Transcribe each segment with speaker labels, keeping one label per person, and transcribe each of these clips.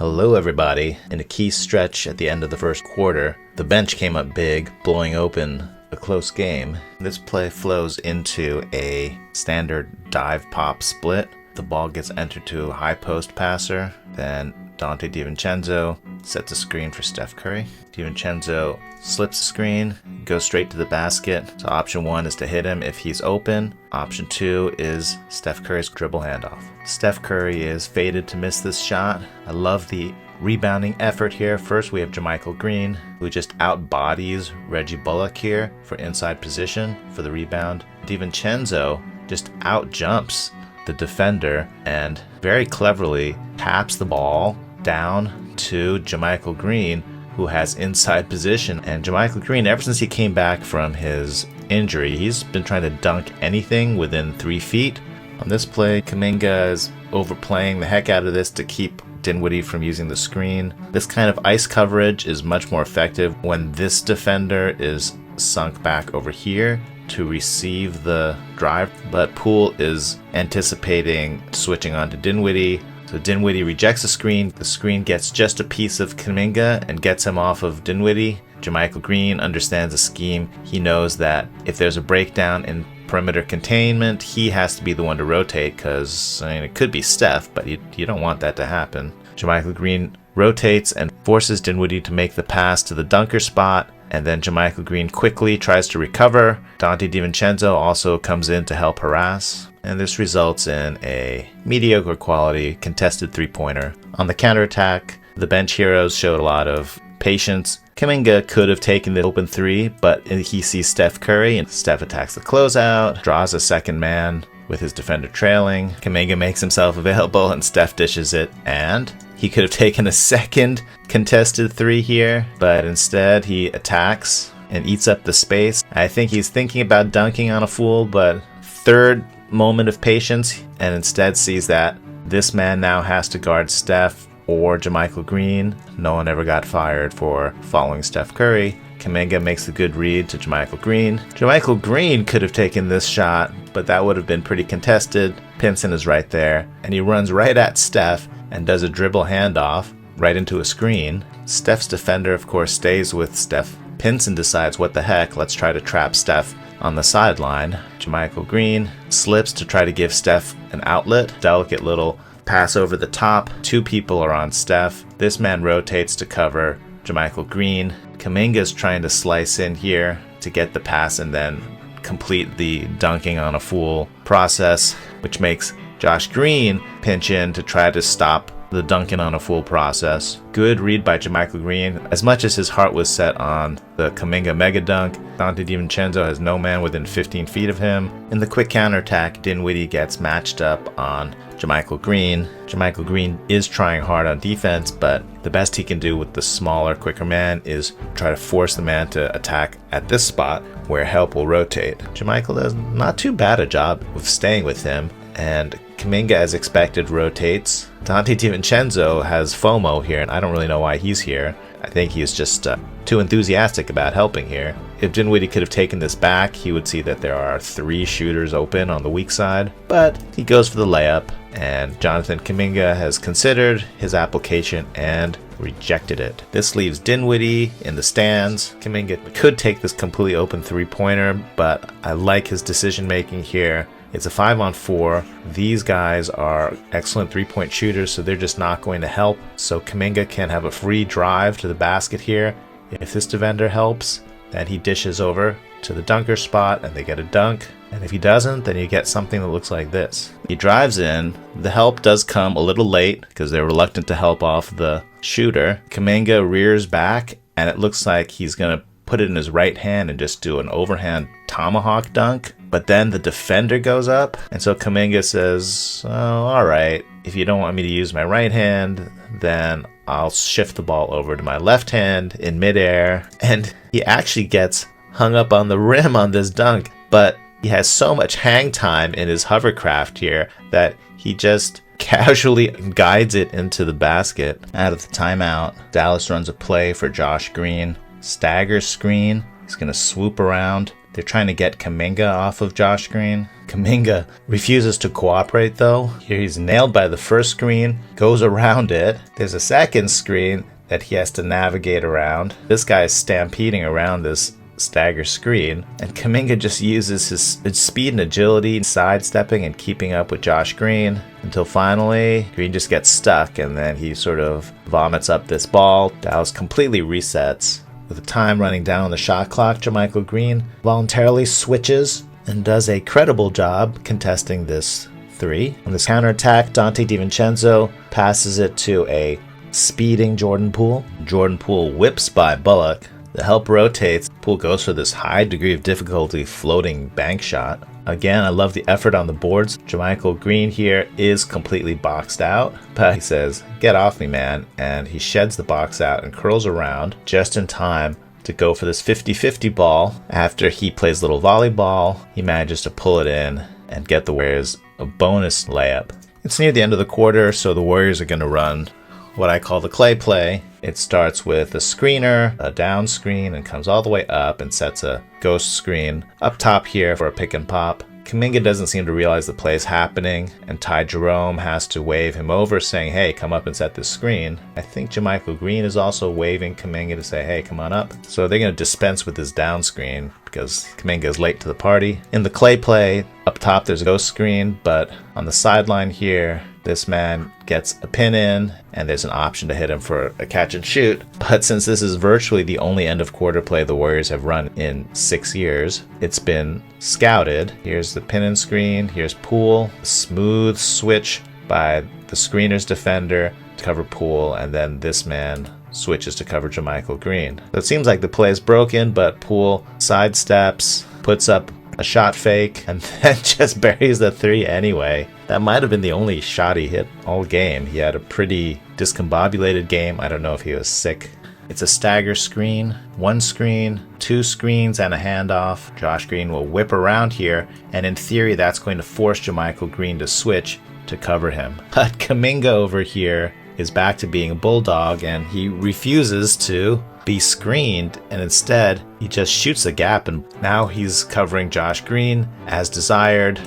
Speaker 1: Hello everybody. In a key stretch at the end of the first quarter, the bench came up big, blowing open a close game. This play flows into a standard dive pop split. The ball gets entered to a high post passer, then Donte DiVincenzo sets a screen for Steph Curry. DiVincenzo slips the screen, goes straight to the basket. So option 1 is to hit him if he's open. Option 2 is Steph Curry's dribble handoff. Steph Curry is fated to miss this shot. I love the rebounding effort here. First we have JaMychal Green, who just outbodies Reggie Bullock here for inside position for the rebound. DiVincenzo just outjumps the defender and very cleverly taps the ball down to JaMychal Green, who has inside position. And JaMychal Green, ever since he came back from his injury, he's been trying to dunk anything within 3 feet. On this play, Kuminga is overplaying the heck out of this to keep Dinwiddie from using the screen. This kind of ice coverage is much more effective when this defender is sunk back over here to receive the drive, but Poole is anticipating switching on to Dinwiddie. So Dinwiddie rejects the screen gets just a piece of Kuminga and gets him off of Dinwiddie. JaMychal Green understands the scheme. He knows that if there's a breakdown in perimeter containment, he has to be the one to rotate, because it could be Steph, but you don't want that to happen. JaMychal Green rotates and forces Dinwiddie to make the pass to the dunker spot, and then JaMychal Green quickly tries to recover. Donte DiVincenzo also comes in to help harass, and this results in a mediocre quality contested three-pointer. On the counterattack, the bench heroes showed a lot of patience. Kuminga could have taken the open three, but he sees Steph Curry, and Steph attacks the closeout, draws a second man with his defender trailing. Kuminga makes himself available, and Steph dishes it, and he could have taken a second contested three here, but instead he attacks and eats up the space. I think he's thinking about dunking on a fool, but third moment of patience, and instead sees that this man now has to guard Steph or JaMychal Green. No one ever got fired for following Steph Curry. Kuminga makes the good read to JaMychal Green. JaMychal Green could have taken this shot, but that would have been pretty contested. Pinson is right there, and he runs right at Steph and does a dribble handoff right into a screen. Steph's defender, of course, stays with Steph. Pinson decides, what the heck, let's try to trap Steph on the sideline. JaMychal Green slips to try to give Steph an outlet. Delicate little pass over the top. Two people are on Steph. This man rotates to cover JaMychal Green. Kuminga is trying to slice in here to get the pass and then complete the dunking on a fool process, which makes Josh Green pinch in to try to stop the dunking on a fool process. Good read by JaMychal Green. As much as his heart was set on the Kuminga mega dunk, Donte DiVincenzo has no man within 15 feet of him. In the quick counterattack, Dinwiddie gets matched up on JaMychal Green. JaMychal Green is trying hard on defense, but the best he can do with the smaller, quicker man is try to force the man to attack at this spot where help will rotate. JaMychal does not too bad a job of staying with him, and Kuminga, as expected, rotates. Donte DiVincenzo has FOMO here, and I don't really know why he's here. I think he's just too enthusiastic about helping here. If Dinwiddie could have taken this back, he would see that there are 3 shooters open on the weak side, but he goes for the layup, and Jonathan Kuminga has considered his application and rejected it. This leaves Dinwiddie in the stands. Kuminga could take this completely open three-pointer, but I like his decision making here. It's a 5-on-4. These guys are excellent three-point shooters, so they're just not going to help. So Kuminga can have a free drive to the basket here. If this defender helps, then he dishes over to the dunker spot and they get a dunk. And if he doesn't, then you get something that looks like this. He drives in. The help does come a little late because they're reluctant to help off the shooter. Kuminga rears back, and it looks like he's going to put it in his right hand and just do an overhand tomahawk dunk. But then the defender goes up, and so Kuminga says, oh, all right, if you don't want me to use my right hand, then I'll shift the ball over to my left hand in midair. And he actually gets hung up on the rim on this dunk, but he has so much hang time in his hovercraft here that he just casually guides it into the basket. Out of the timeout, Dallas runs a play for Josh Green. Stagger screen. He's going to swoop around They're trying to get Kuminga off of Josh Green. Kuminga refuses to cooperate though. Here he's nailed by the first screen, goes around it. There's a second screen that he has to navigate around. This guy is stampeding around this stagger screen, and Kuminga just uses his speed and agility, sidestepping and keeping up with Josh Green until finally Green just gets stuck, and then he sort of vomits up this ball. Dallas completely resets. With the time running down on the shot clock, JaMychal Green voluntarily switches and does a credible job contesting this three. On this counterattack, Donte DiVincenzo passes it to a speeding Jordan Poole. Jordan Poole whips by Bullock. The help rotates. Poole goes for this high degree of difficulty floating bank shot. Again, I love the effort on the boards. JaMychal Green here is completely boxed out, but he says, "Get off me, man," and he sheds the box out and curls around just in time to go for this 50-50 ball. After he plays little volleyball, he manages to pull it in and get the Warriors a bonus layup. It's near the end of the quarter, so the Warriors are going to run what I call the clay play. It starts with a screener, a down screen, and comes all the way up and sets a ghost screen up top here for a pick and pop. Kuminga doesn't seem to realize the play is happening, and Jerome has to wave him over saying, "Hey, come up and set this screen." I think JaMychal Green is also waving Kuminga to say, "Hey, come on up." So they're going to dispense with this down screen because Kuminga is late to the party. In the clay play, up top there's a ghost screen, but on the sideline here, this man gets a pin in, and there's an option to hit him for a catch and shoot. But since this is virtually the only end of quarter play the Warriors have run in 6 years, it's been scouted. Here's the pin and screen. Here's Poole. Smooth switch by the screener's defender to cover Poole, and then this man switches to cover JaMychal Green. So it seems like the play is broken, but Poole sidesteps, puts up a shot fake, and then just buries the three anyway. That might have been the only shot he hit all game. He had a pretty discombobulated game. I don't know if he was sick. It's a stagger screen, one screen, two screens, and a handoff. Josh Green will whip around here, and in theory that's going to force JaMychal Green to switch to cover him. But Kuminga over here is back to being a bulldog, and he refuses to be screened, and instead he just shoots the gap, and now he's covering Josh Green as desired.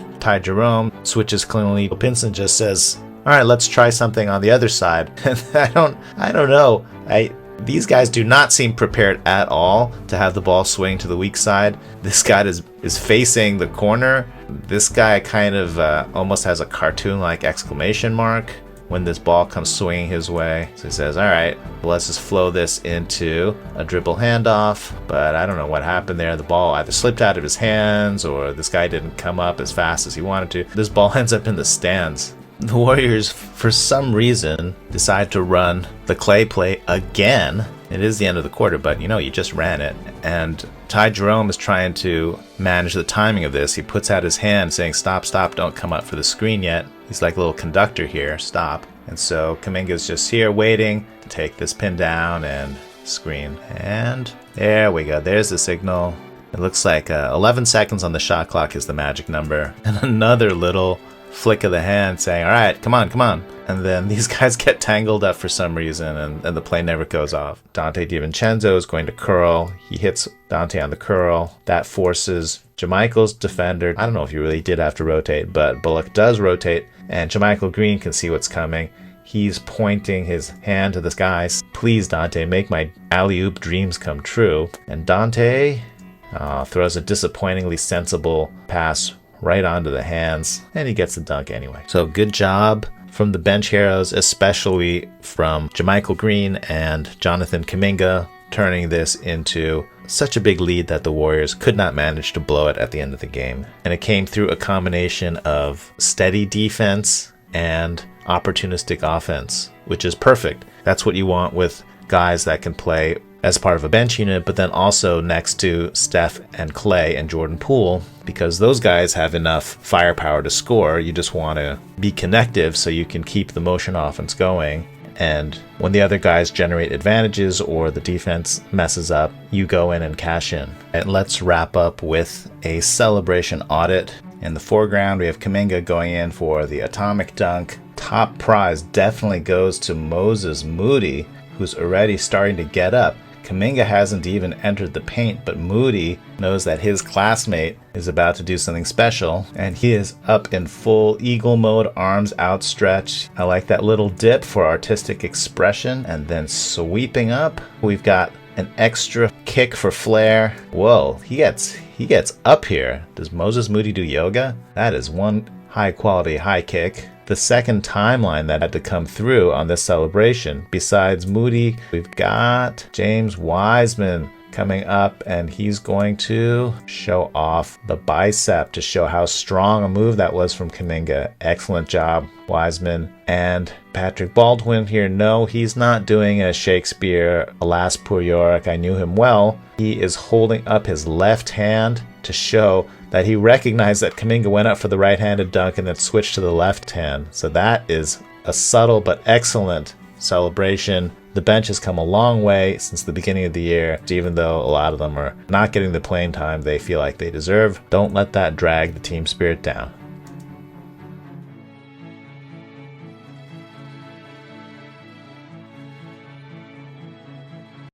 Speaker 1: Jerome switches cleanly. Pinson just says, "All right, let's try something on the other side." And I don't know. These guys do not seem prepared at all to have the ball swing to the weak side. This guy is facing the corner. This guy kind of almost has a cartoon-like exclamation mark when this ball comes swinging his way. So he says, "All right, let's just flow this into a dribble handoff." But I don't know what happened there. The ball either slipped out of his hands or this guy didn't come up as fast as he wanted to. This ball ends up in the stands. The Warriors, for some reason, decide to run the clay play again. It is the end of the quarter, but you just ran it. And Jerome is trying to manage the timing of this. He puts out his hand saying, "Stop, stop, don't come up for the screen yet." He's like a little conductor here, stop. And so Kuminga's just here waiting to take this pin down and screen. And there we go, there's the signal. It looks like 11 seconds on the shot clock is the magic number. And another little flick of the hand saying, "All right, come on, come on." And then these guys get tangled up for some reason, and the play never goes off. Donte DiVincenzo is going to curl. He hits Donte on the curl. That forces JaMychal's defender. I don't know if he really did have to rotate, but Bullock does rotate, and JaMychal Green can see what's coming. He's pointing his hand to the sky. "Please, Donte, make my alley-oop dreams come true." And Donte throws a disappointingly sensible pass right onto the hands, and he gets the dunk anyway. So good job from the bench heroes, especially from JaMychal Green and Jonathan Kuminga, turning this into such a big lead that the Warriors could not manage to blow it at the end of the game. And it came through a combination of steady defense and opportunistic offense, which is perfect. That's what you want with guys that can play as part of a bench unit, but then also next to Steph and Clay and Jordan Poole, because those guys have enough firepower to score. You just want to be connective so you can keep the motion offense going. And when the other guys generate advantages or the defense messes up, you go in and cash in. And let's wrap up with a celebration audit. In the foreground, we have Kuminga going in for the atomic dunk. Top prize definitely goes to Moses Moody, who's already starting to get up. Kuminga hasn't even entered the paint, but Moody knows that his classmate is about to do something special, and he is up in full eagle mode, arms outstretched. I like that little dip for artistic expression, and then sweeping up. We've got an extra kick for flair. Whoa, he gets up here. Does Moses Moody do yoga? That is one high quality high kick. The second timeline that had to come through on this celebration. Besides Moody, we've got James Wiseman coming up, and he's going to show off the bicep to show how strong a move that was from Kuminga. Excellent job, Wiseman. And Patrick Baldwin here, no, he's not doing a Shakespeare, alas poor Yorick, I knew him well. He is holding up his left hand to show that he recognized that Kuminga went up for the right-handed dunk and then switched to the left hand. So that is a subtle but excellent celebration. The bench has come a long way since the beginning of the year. Even though a lot of them are not getting the playing time they feel like they deserve, don't let that drag the team spirit down.